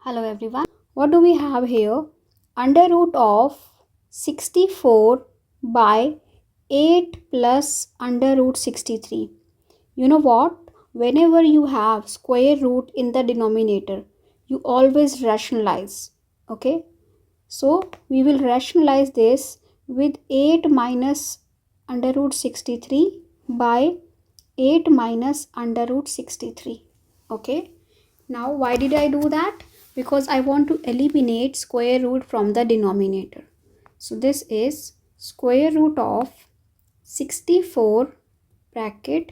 Hello everyone. What do we have here? Under root of 64 by 8 plus under root 63. You know what? Whenever you have square root in the denominator, you always rationalize. Okay? So we will rationalize this with 8 minus under root 63 by 8 minus under root 63. Okay? Now why did I do that? Because I want to eliminate square root from the denominator. So this is square root of 64 bracket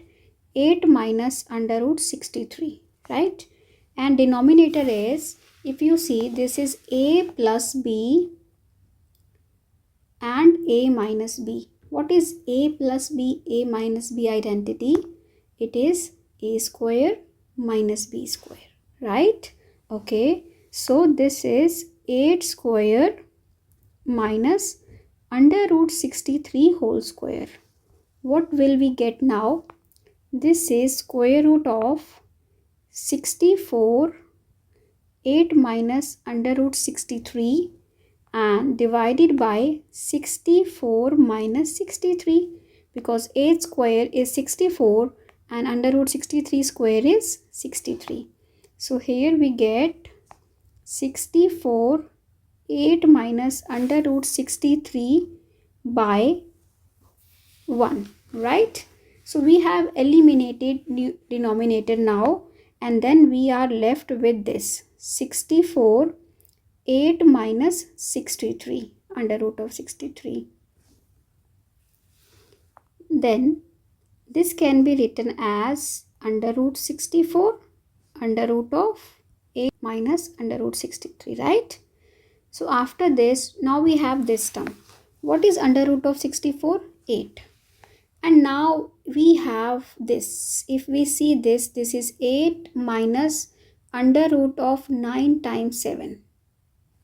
8 minus under root 63, right? And denominator is, if you see, this is a plus b and a minus b. What is a plus b, a minus b identity? It is a square minus b square, right? Okay, so this is 8 square minus under root 63 whole square. What will we get now? This is square root of 64, 8 minus under root 63 and divided by 64 minus 63, because 8 square is 64 and under root 63 square is 63. So here we get 64, 8 minus under root 63 by 1, right? So we have eliminated denominator now, and then we are left with this 64, 8 minus 63 under root of 63. Then this can be written as under root 64 under root of 8 minus under root 63, right? So after this, now we have this term. What is under root of 64? 8. And now we have this. If we see this, this is 8 minus under root of 9 times 7,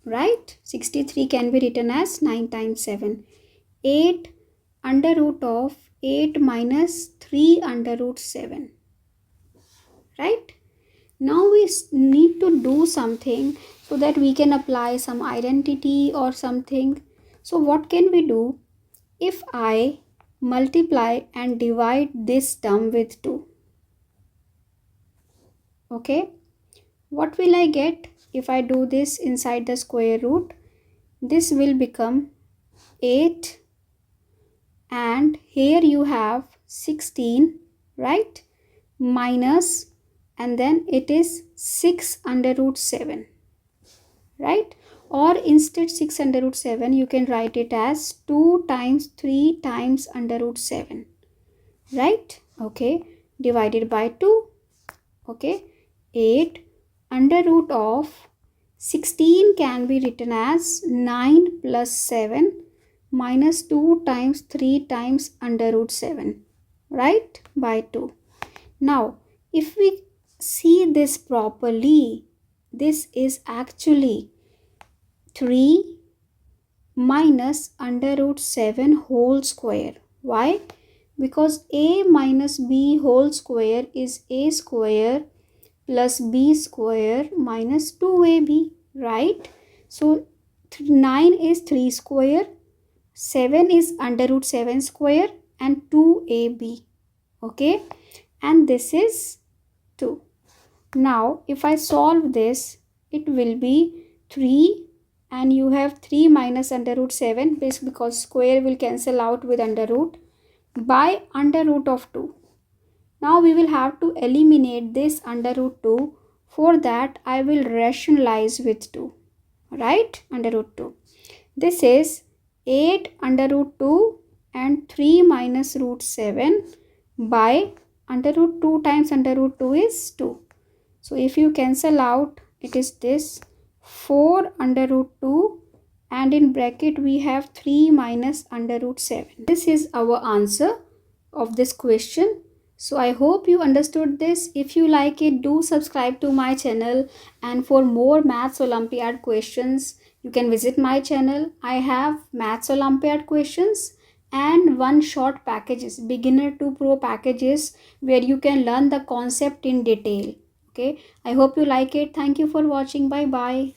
right? 63 can be written as 9 times 7. 8 under root of 8 minus 3 under root 7, right? Now we need to do something so that we can apply some identity or something. So what can we do? If I multiply and divide this term with 2, okay, what will I get? If I do this inside the square root, this will become 8 and here you have 16, right, minus, and then it is 6 under root 7, right? Or instead 6 under root 7, you can write it as 2 times 3 times under root 7, right? Okay, divided by 2. Okay, 8 under root of 16 can be written as 9 plus 7 minus 2 times 3 times under root 7, right, by 2. Now if we see this properly, this is actually 3 minus under root 7 whole square. Why? Because a minus b whole square is a square plus b square minus 2ab, right? So 9 is 3 square, 7 is under root 7 square and 2ab, okay, and this is 2. Now if I solve this, it will be 3 and you have 3 minus under root 7 because square will cancel out with under root by under root of 2. Now we will have to eliminate this under root 2. For that I will rationalize with 2, right, under root 2. This is 8 under root 2 and 3 minus root 7 by under root 2 times under root 2 is 2. So if you cancel out, it is this 4 under root 2 and in bracket we have 3 minus under root 7. This is our answer of this question. So I hope you understood this. If you like it, do subscribe to my channel, and for more Maths Olympiad questions, you can visit my channel. I have Maths Olympiad questions and one short packages, beginner to pro packages, where you can learn the concept in detail. Okay, I hope you like it. Thank you for watching. Bye bye.